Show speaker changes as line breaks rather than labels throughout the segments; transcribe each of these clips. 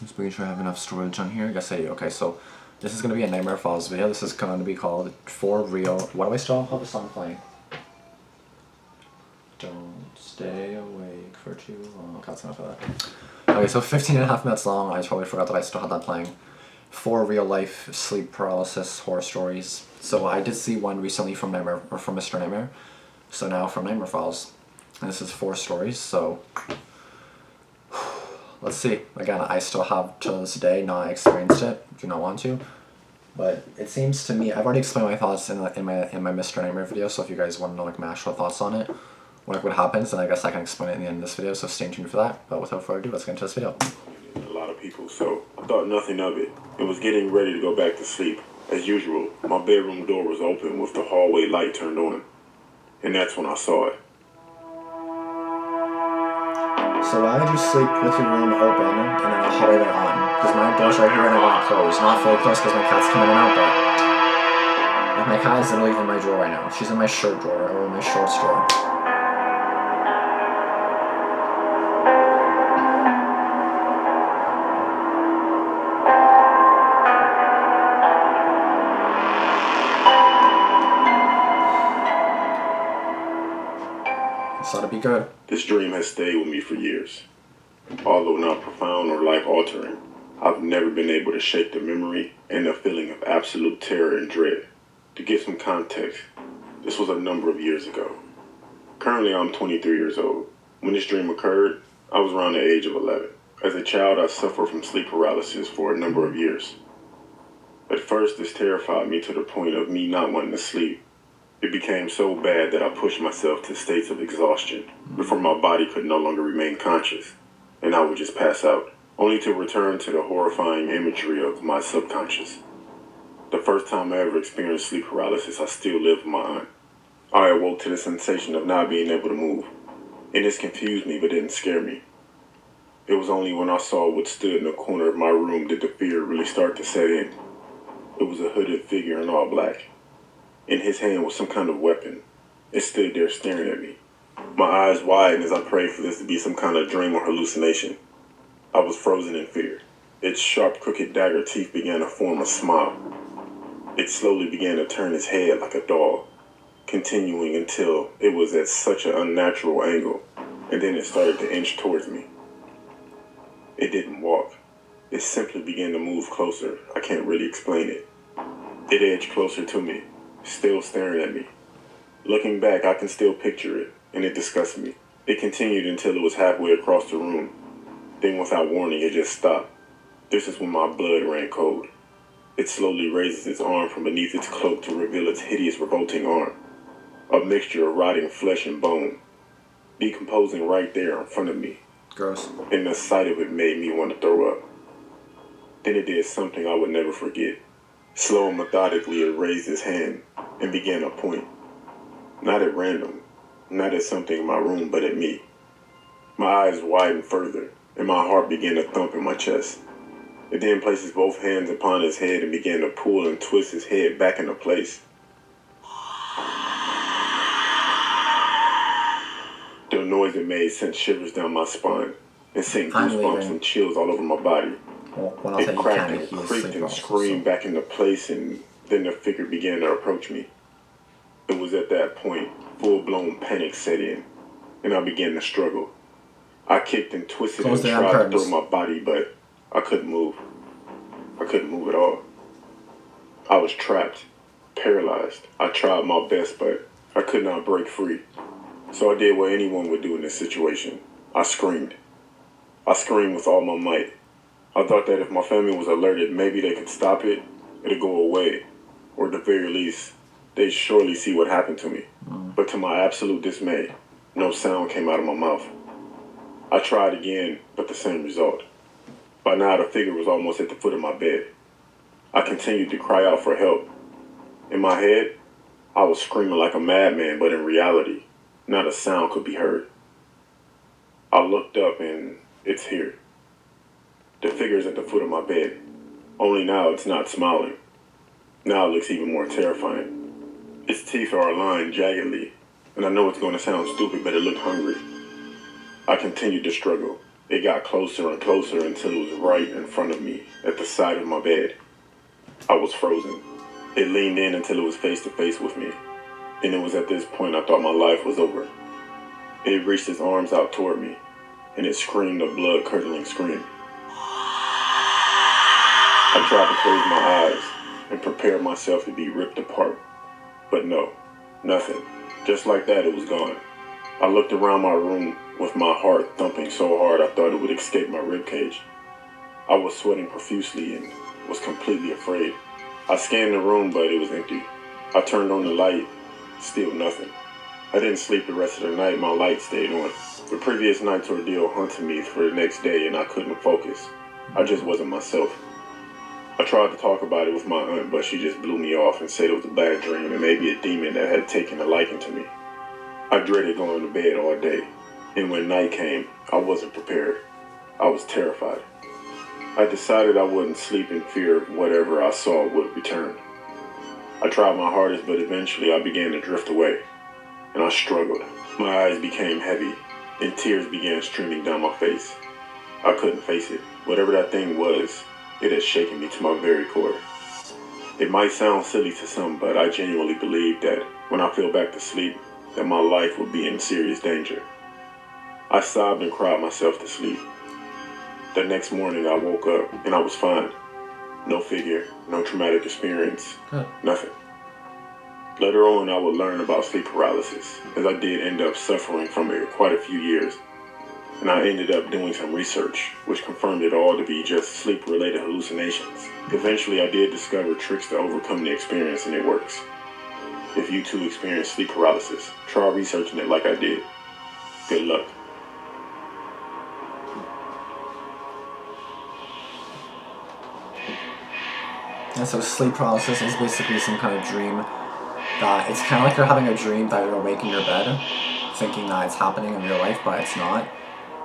Just making sure I have enough storage on here. Yes, I do. Okay, so this is going to be a Nightmare Falls video. This is going to be called For Real. Why do I still have the song playing? Don't stay awake for too long. Okay, that's enough of that. Okay, so 15.5 minutes long. I totally forgot that I still had that playing. 4 real life sleep paralysis horror stories. So I did see one recently from Nightmare, or from Mr. Nightmare. So now from Nightmare Falls. And this is 4 stories, so let's see. Again, I still have to this day not experienced it. Do not want to. But it seems to me, I've already explained my thoughts in my Mr. Nightmare video, so if you guys want to know like my actual thoughts on it, like what happens, then I guess I can explain it in the end of this video, so stay tuned for that. But without further ado, let's get into this video.
A lot of people, so I thought nothing of it. It was getting ready to go back to sleep. As usual, my bedroom door was open with the hallway light turned on. And that's when I saw it.
So why would you sleep with your room open and then the hallway light on? Because my door's right here and I want it closed. Not fully closed because my cat's coming in and out, but like my cat is literally in my drawer right now. She's in my shirt drawer or my shorts drawer. So to be good.
This dream has stayed with me for years. Although not profound or life-altering, I've never been able to shake the memory and the feeling of absolute terror and dread. To give some context, this was a number of years ago. Currently, I'm 23 years old. When this dream occurred, I was around the age of 11. As a child, I suffered from sleep paralysis for a number of years. At first, this terrified me to the point of me not wanting to sleep. It became so bad that I pushed myself to states of exhaustion before my body could no longer remain conscious, and I would just pass out, only to return to the horrifying imagery of my subconscious. The first time I ever experienced sleep paralysis, I still lived with my aunt. I awoke to the sensation of not being able to move, and this confused me but didn't scare me. It was only when I saw what stood in the corner of my room did the fear really start to set in. It was a hooded figure in all black. In his hand was some kind of weapon. It stood there staring at me. My eyes widened as I prayed for this to be some kind of dream or hallucination. I was frozen in fear. Its sharp, crooked dagger teeth began to form a smile. It slowly began to turn its head like a dog, continuing until it was at such an unnatural angle, and then it started to inch towards me. It didn't walk. It simply began to move closer. I can't really explain it. It edged closer to me, still staring at me. Looking back, I can still picture it, and it disgusted me. It continued until it was halfway across the room. Then without warning, it just stopped. This is when my blood ran cold. It slowly raises its arm from beneath its cloak to reveal its hideous, revolting arm. A mixture of rotting flesh and bone, decomposing right there in front of me.
Gross.
And the sight of it made me want to throw up. Then it did something I would never forget. Slow and methodically, it raised its hand and began to point. Not at random, not at something in my room, but at me. My eyes widened further, and my heart began to thump in my chest. It then places both hands upon his head and began to pull and twist his head back into place. The noise it made sent shivers down my spine and sent goosebumps and chills all over my body.
Well,
It cracked and creaked and screamed back into place, and then the figure began to approach me. It was at that point, full-blown panic set in, and I began to struggle. I kicked and twisted and tried to throw my body, but I couldn't move. I couldn't move at all. I was trapped, paralyzed. I tried my best, but I could not break free. So I did what anyone would do in this situation. I screamed. I screamed with all my might. I thought that if my family was alerted, maybe they could stop it, it'd go away, or at the very least, they'd surely see what happened to me. But to my absolute dismay, no sound came out of my mouth. I tried again, but the same result. By now, the figure was almost at the foot of my bed. I continued to cry out for help. In my head, I was screaming like a madman, but in reality, not a sound could be heard. I looked up and it's here. The figure's at the foot of my bed. Only now it's not smiling. Now it looks even more terrifying. Its teeth are aligned jaggedly, and I know it's going to sound stupid, but it looked hungry. I continued to struggle. It got closer and closer until it was right in front of me, at the side of my bed. I was frozen. It leaned in until it was face to face with me, and it was at this point I thought my life was over. It reached its arms out toward me, and it screamed a blood-curdling scream. I tried to close my eyes and prepare myself to be ripped apart, but no, nothing. Just like that, it was gone. I looked around my room with my heart thumping so hard I thought it would escape my ribcage. I was sweating profusely and was completely afraid. I scanned the room, but it was empty. I turned on the light, still nothing. I didn't sleep the rest of the night. My light stayed on. The previous night's ordeal haunted me for the next day, and I couldn't focus. I just wasn't myself. I tried to talk about it with my aunt, but she just blew me off and said it was a bad dream and maybe a demon that had taken a liking to me. I dreaded going to bed all day, and when night came, I wasn't prepared. I was terrified. I decided I wouldn't sleep in fear of whatever I saw would return. I tried my hardest, but eventually I began to drift away, and I struggled. My eyes became heavy, and tears began streaming down my face. I couldn't face it. Whatever that thing was, it had shaken me to my very core. It might sound silly to some, but I genuinely believed that when I fell back to sleep, that my life would be in serious danger. I sobbed and cried myself to sleep. The next morning I woke up and I was fine. No figure, no traumatic experience, nothing. Later on I would learn about sleep paralysis, as I did end up suffering from it quite a few years. And I ended up doing some research, which confirmed it all to be just sleep-related hallucinations. Eventually I did discover tricks to overcome the experience, and it works. If you too experience sleep paralysis, try researching it like I did. Good luck.
And so sleep paralysis is basically some kind of dream that it's kind of like you're having a dream that you're awake in your bed, thinking that it's happening in real life, but it's not.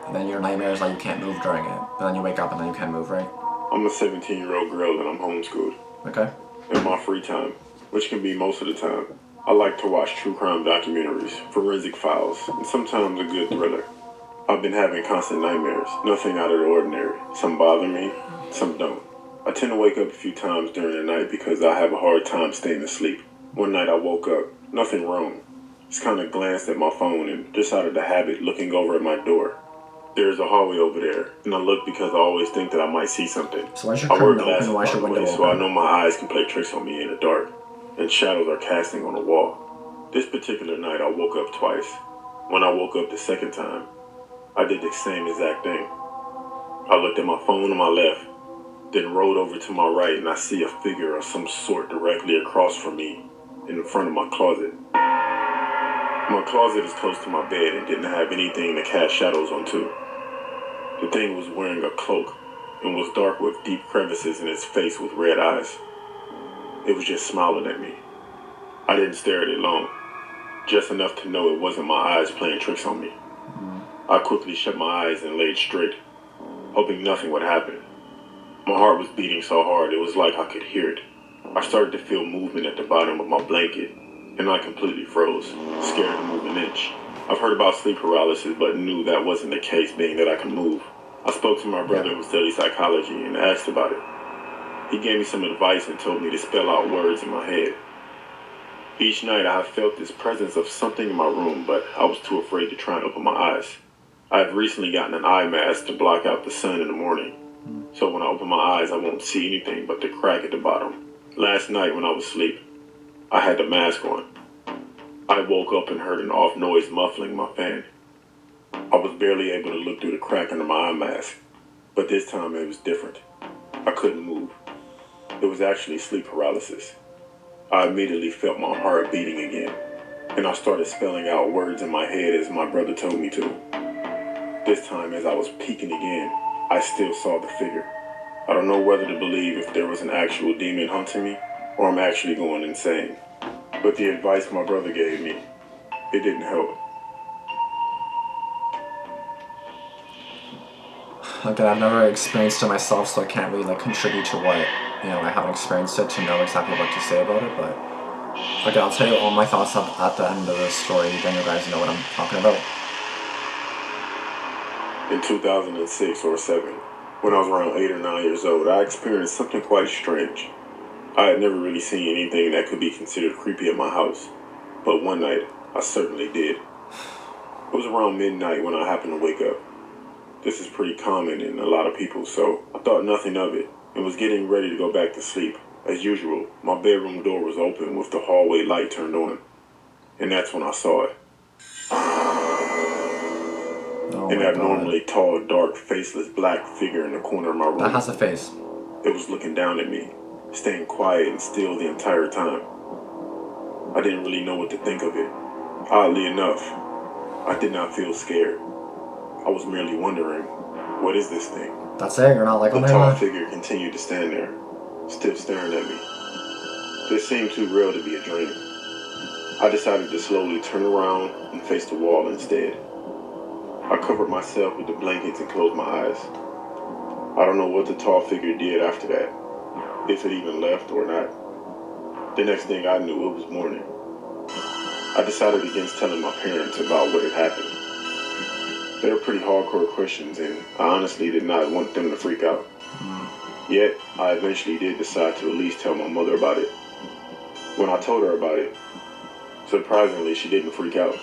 And then your nightmare is like you can't move during it. But then you wake up and then you can't move, right?
I'm a 17-year-old girl and I'm homeschooled.
Okay.
In my free time, which can be most of the time, I like to watch true crime documentaries, forensic files, and sometimes a good thriller. I've been having constant nightmares, nothing out of the ordinary. Some bother me, some don't. I tend to wake up a few times during the night because I have a hard time staying asleep. One night I woke up, nothing wrong. Just kind of glanced at my phone and just out of the habit looking over at my door. There's a hallway over there, and I look because I always think that I might see something.
So why's your curtain open and why's your window open?
So I know my eyes can play tricks on me in the dark, and shadows are casting on the wall. This particular night I woke up twice. When I woke up the second time, I did the same exact thing. I looked at my phone on my left, then rolled over to my right, and I see a figure of some sort directly across from me in front of my closet. My closet is close to my bed and didn't have anything to cast shadows onto. The thing was wearing a cloak and was dark with deep crevices in its face with red eyes. It was just smiling at me. I didn't stare at it long, just enough to know it wasn't my eyes playing tricks on me. I quickly shut my eyes and laid straight, hoping nothing would happen. My heart was beating so hard it was like I could hear it. I started to feel movement at the bottom of my blanket, and I completely froze, scared to move an inch. I've heard about sleep paralysis, but knew that wasn't the case, being that I can move. I spoke to my brother who studies psychology and asked about it. He gave me some advice and told me to spell out words in my head. Each night I have felt this presence of something in my room, but I was too afraid to try and open my eyes. I have recently gotten an eye mask to block out the sun in the morning, so when I open my eyes I won't see anything but the crack at the bottom. Last night when I was asleep, I had the mask on. I woke up and heard an off noise muffling my fan. I was barely able to look through the crack under my eye mask, but this time it was different. I couldn't move. It was actually sleep paralysis. I immediately felt my heart beating again, and I started spelling out words in my head as my brother told me to. This time, as I was peeking again, I still saw the figure. I don't know whether to believe if there was an actual demon hunting me, or I'm actually going insane. But the advice my brother gave me, it didn't help.
Again, I've never experienced it myself, so I can't really contribute to what, I haven't experienced it to know exactly what to say about it, but again, I'll tell you all my thoughts at the end of the story, then you guys know what I'm talking about.
In 2006 or 7, when I was around 8 or 9 years old, I experienced something quite strange. I had never really seen anything that could be considered creepy at my house, but one night, I certainly did. It was around midnight when I happened to wake up. This is pretty common in a lot of people, so I thought nothing of it and was getting ready to go back to sleep. As usual, my bedroom door was open with the hallway light turned on, and that's when I saw it. An abnormally tall, dark, faceless black figure in the corner of my room.
That has a face.
It was looking down at me, staying quiet and still the entire time. I didn't really know what to think of it. Oddly enough, I did not feel scared. I was merely wondering, what is this thing?
That's it, you're not like,
The tall figure continued to stand there, still staring at me. This seemed too real to be a dream. I decided to slowly turn around and face the wall instead. I covered myself with the blankets and closed my eyes. I don't know what the tall figure did after that, if it even left or not. The next thing I knew, it was morning. I decided against telling my parents about what had happened. They were pretty hardcore Christians, and I honestly did not want them to freak out. Yet, I eventually did decide to at least tell my mother about it. When I told her about it, surprisingly, she didn't freak out.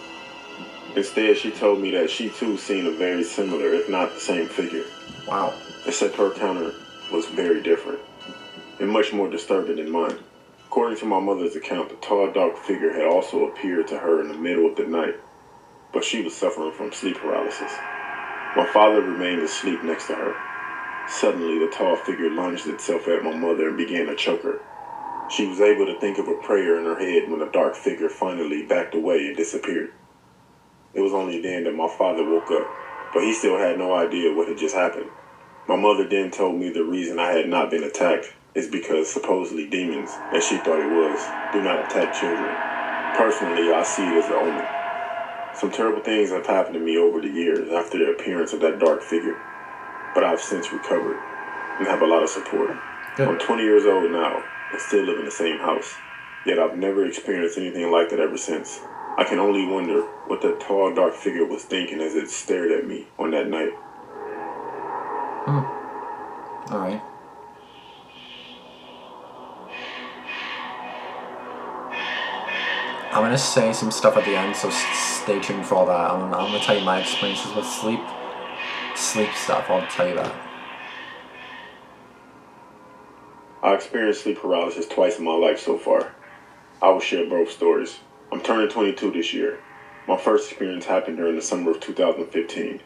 Instead, she told me that she too seen a very similar, if not the same figure.
Wow.
Except her encounter was very different, and much more disturbing than mine. According to my mother's account, the tall, dark figure had also appeared to her in the middle of the night, but she was suffering from sleep paralysis. My father remained asleep next to her. Suddenly, the tall figure lunged itself at my mother and began to choke her. She was able to think of a prayer in her head when the dark figure finally backed away and disappeared. It was only then that my father woke up, but he still had no idea what had just happened. My mother then told me the reason I had not been attacked is because supposedly demons, as she thought it was, do not attack children. Personally, I see it as an omen. Some terrible things have happened to me over the years after the appearance of that dark figure, but I've since recovered and have a lot of support. Good. I'm 20 years old now and still live in the same house, yet I've never experienced anything like that ever since. I can only wonder what that tall, dark figure was thinking as it stared at me on that night.
Alright. I'm going to say some stuff at the end, so stay tuned for all that. I'm going to tell you my experiences with sleep stuff, I'll tell you that.
I experienced sleep paralysis twice in my life so far. I will share both stories. I'm turning 22 this year. My first experience happened during the summer of 2015,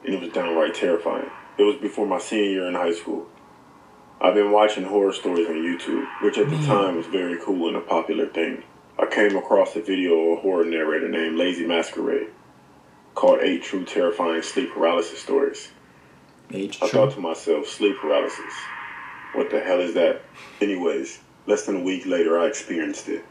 and it was downright terrifying. It was before my senior year in high school. I've been watching horror stories on YouTube, which at the time was very cool and a popular thing. I came across a video of a horror narrator named Lazy Masquerade called 8 True Terrifying Sleep Paralysis Stories. I thought to myself, sleep paralysis? What the hell is that? Anyways, less than a week later, I experienced it.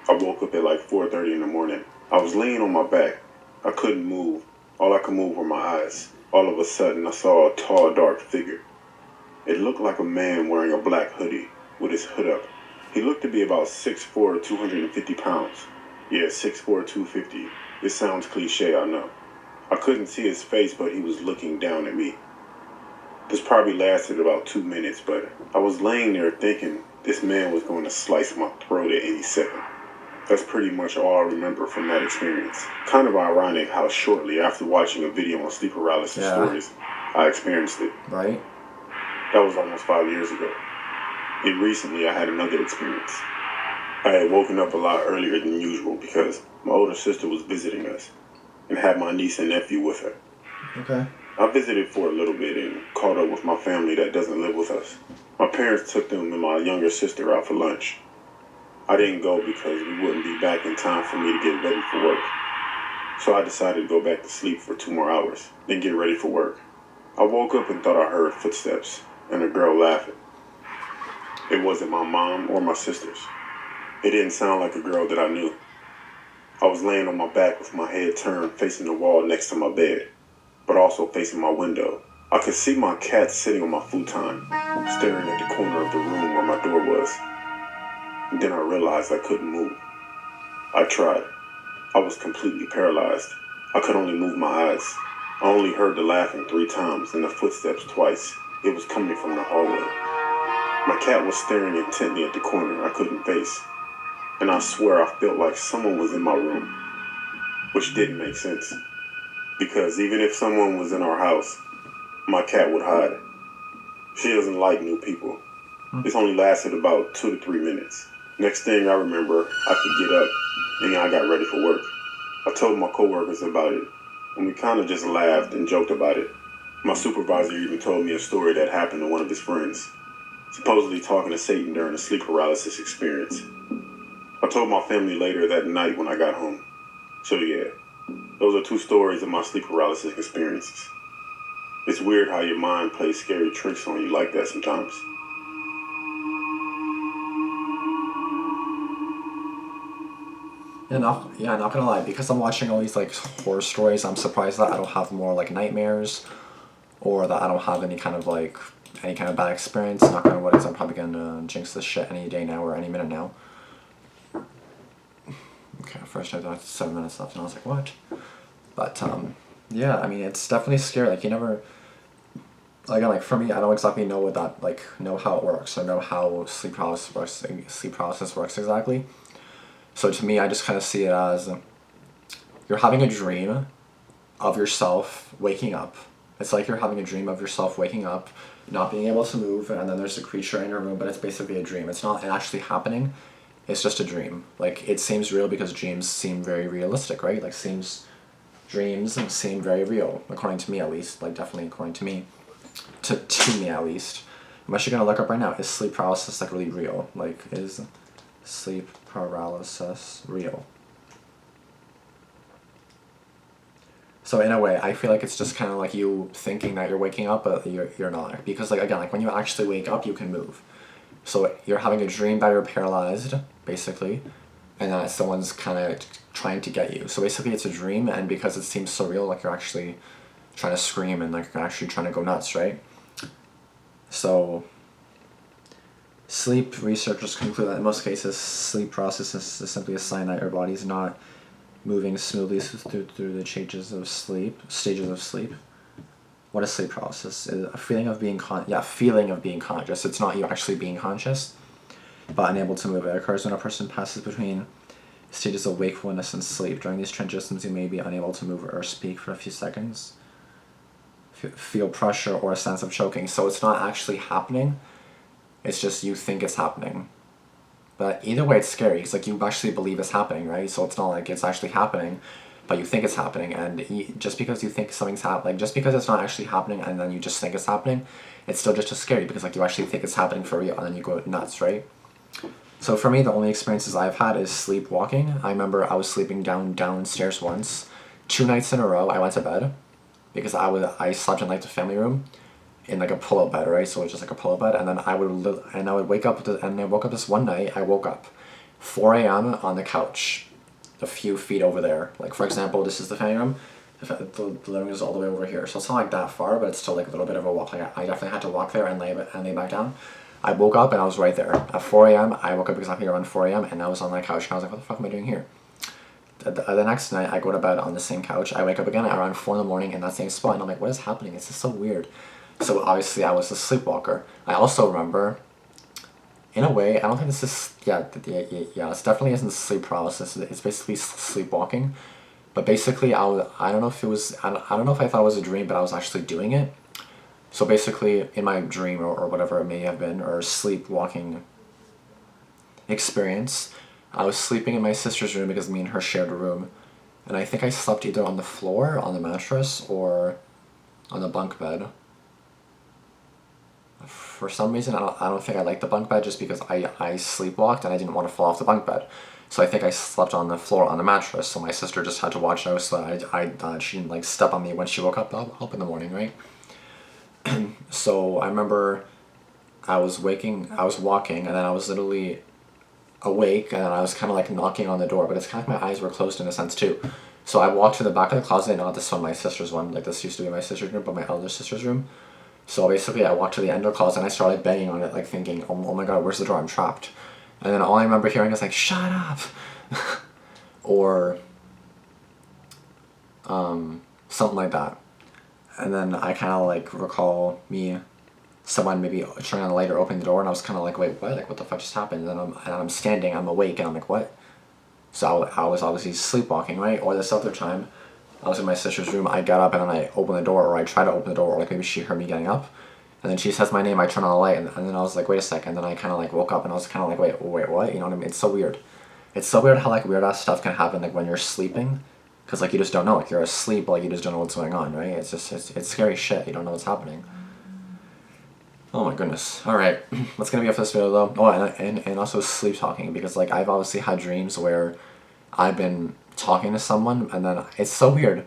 I woke up at like 4:30 in the morning. I was laying on my back. I couldn't move. All I could move were my eyes. All of a sudden, I saw a tall, dark figure. It looked like a man wearing a black hoodie with his hood up. He looked to be about 6'4", 250 pounds. Yeah, 6'4", 250. This sounds cliche, I know. I couldn't see his face, but he was looking down at me. This probably lasted about 2 minutes, but I was laying there thinking this man was going to slice my throat at any second. That's pretty much all I remember from that experience. Kind of ironic how shortly after watching a video on sleep paralysis stories, I experienced it.
Right.
That was almost 5 years ago. And recently I had another experience. I had woken up a lot earlier than usual because my older sister was visiting us and had my niece and nephew with her.
Okay.
I visited for a little bit and caught up with my family that doesn't live with us. My parents took them and my younger sister out for lunch. I didn't go because we wouldn't be back in time for me to get ready for work. So I decided to go back to sleep for 2 more hours, then get ready for work. I woke up and thought I heard footsteps and a girl laughing. It wasn't my mom or my sisters. It didn't sound like a girl that I knew. I was laying on my back with my head turned facing the wall next to my bed, but also facing my window. I could see my cat sitting on my futon, staring at the corner of the room where my door was. And then I realized I couldn't move. I tried. I was completely paralyzed. I could only move my eyes. I only heard the laughing 3 times and the footsteps twice. It was coming from the hallway. My cat was staring intently at the corner I couldn't face, and I swear I felt like someone was in my room, which didn't make sense, because even if someone was in our house, my cat would hide. She doesn't like new people. This only lasted about 2 to 3 minutes. Next thing I remember, I could get up, and I got ready for work. I told my coworkers about it, and we kind of just laughed and joked about it. My supervisor even told me a story that happened to one of his friends, supposedly talking to Satan during a sleep paralysis experience. I told my family later that night when I got home. So yeah, those are 2 stories of my sleep paralysis experiences. It's weird how your mind plays scary tricks on you like that sometimes.
Yeah, not gonna lie, because I'm watching all these like horror stories, I'm surprised that I don't have more like nightmares, or that I don't have any kind of bad experience. Not gonna what is, I'm probably gonna jinx this shit any day now or any minute now. Okay, first I thought 7 minutes left, and I was like, what? But yeah, I mean, it's definitely scary. Like, you never, again, like for me, I don't exactly know what that, like, know how it works, or know how sleep paralysis works exactly. So to me, I just kind of see it as you're having a dream of yourself waking up. It's like you're having a dream of yourself waking up, not being able to move, and then there's a creature in your room, but it's basically a dream. It's not actually happening. It's just a dream. Like, it seems real because dreams seem very realistic, right? Like, dreams seem very real, according to me at least. Like, definitely according to me. To me at least. I'm actually gonna look up right now, is sleep paralysis like really real? Like, is sleep paralysis real? So in a way, I feel like it's just kind of like you thinking that you're waking up, but you're not. Because like, again, like when you actually wake up, you can move. So you're having a dream that you're paralyzed, basically, and that someone's kind of trying to get you. So basically it's a dream, and because it seems so real, like you're actually trying to scream and like you're actually trying to go nuts, right? So sleep researchers conclude that in most cases, sleep paralysis is simply a sign that your body is not moving smoothly through the stages of sleep. What is sleep paralysis? It's a feeling of being conscious. It's not you actually being conscious, but unable to move. It occurs when a person passes between stages of wakefulness and sleep. During these transitions, you may be unable to move or speak for a few seconds, feel pressure or a sense of choking. So it's not actually happening. It's just you think it's happening. But either way, it's scary. It's like you actually believe it's happening, right? So it's not like it's actually happening, but you think it's happening. And just because you think something's happening, like just because it's not actually happening and then you just think it's happening, it's still just as scary because like you actually think it's happening for real and then you go nuts, right? So for me, the only experiences I've had is sleepwalking. I remember I was sleeping downstairs once. 2 nights in a row, I went to bed because I slept in like the family room in like a pull-up bed, right? So it was just like a pull-up bed, and then I would wake up, and I woke up this one night. I woke up 4 a.m. on the couch, a few feet over there. Like for example, this is the family room. The living room is all the way over here, so it's not like that far, but it's still like a little bit of a walk. Like I definitely had to walk there and lay back down. I woke up and I was right there at 4 a.m. I woke up exactly around 4 a.m. and I was on that couch and I was like, what the fuck am I doing here? The next night I go to bed on the same couch. I wake up again around 4 in the morning in that same spot, and I'm like, what is happening? This is so weird. So obviously I was a sleepwalker. I also remember, in a way, I don't think this is, yeah, this definitely isn't sleep paralysis. It's basically sleepwalking. But basically, I don't know if it was, I don't know if I thought it was a dream, but I was actually doing it. So basically, in my dream or whatever it may have been, or sleepwalking experience, I was sleeping in my sister's room because me and her shared a room. And I think I slept either on the floor, on the mattress, or on the bunk bed. For some reason, I don't think I liked the bunk bed just because I sleepwalked and I didn't want to fall off the bunk bed. So I think I slept on the floor on the mattress, so my sister just had to watch out so that she didn't like step on me when she woke up in the morning, right? So I remember I was walking, and then I was literally awake, and I was kind of like knocking on the door, but it's kind of like my eyes were closed in a sense too. So I walked to the back of the closet, and not this one, my sister's one, like this used to be my sister's room, but my elder sister's room. So basically I walked to the end of the closet and I started banging on it, like thinking, oh my god, where's the door? I'm trapped. And then all I remember hearing is like, shut up! Or something like that. And then I kind of like recall someone maybe turning on the light or opening the door, and I was kind of like, wait, what? Like, what the fuck just happened? And then I'm standing, I'm awake, and I'm like, what? So I was obviously sleepwalking, right? Or this other time, I was in my sister's room, I got up and then I opened the door, or I tried to open the door, or like maybe she heard me getting up. And then she says my name, I turn on the light, and then I was like, wait a second. And then I kind of like woke up and I was kind of like, wait, what? You know what I mean? It's so weird. It's so weird how like weird ass stuff can happen like when you're sleeping. Because like you just don't know. Like you're asleep, like you just don't know what's going on, right? It's scary shit. You don't know what's happening. Oh my goodness. Alright, that's gonna be it for this video though. Oh, and also sleep talking, because like I've obviously had dreams where I've been talking to someone and then it's so weird.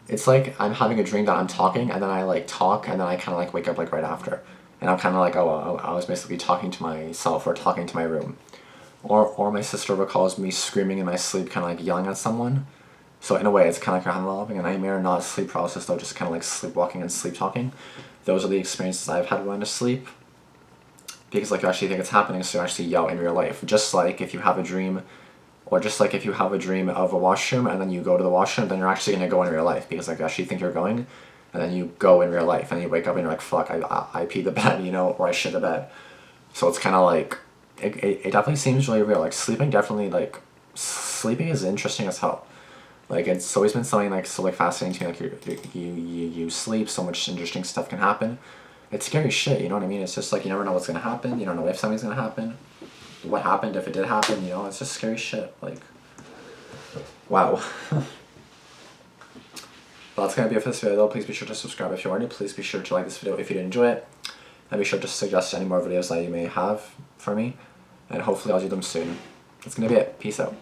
It's like I'm having a dream that I'm talking and then I like talk and then I kind of like wake up like right after. And I'm kind of like, oh, I was basically talking to myself or talking to my room. Or my sister recalls me screaming in my sleep, kind of like yelling at someone. So in a way, it's kind of like I'm having a nightmare, not sleep paralysis though, just kind of like sleepwalking and sleep talking. Those are the experiences I've had going to sleep. Because like you actually think it's happening, so you actually yell in real life. Just like if you have a dream, or just like if you have a dream of a washroom and then you go to the washroom, then you're actually gonna go in real life because like you actually think you're going, and then you go in real life and you wake up and you're like, fuck, I peed the bed, you know, or I shit the bed. So it's kind of like, it definitely seems really real. Like sleeping sleeping is interesting as hell. Like it's always been something like so like fascinating to me. Like you sleep, so much interesting stuff can happen. It's scary shit, you know what I mean? It's just like you never know what's gonna happen. You don't know if something's gonna happen. What happened if it did happen? You know, it's just scary shit. Like, wow. Well, that's gonna be it for this video though. Please be sure to subscribe if you are new. Please be sure to like this video if you did enjoy it, and be sure to suggest any more videos that you may have for me, and hopefully I'll do them soon. That's gonna be it. Peace out.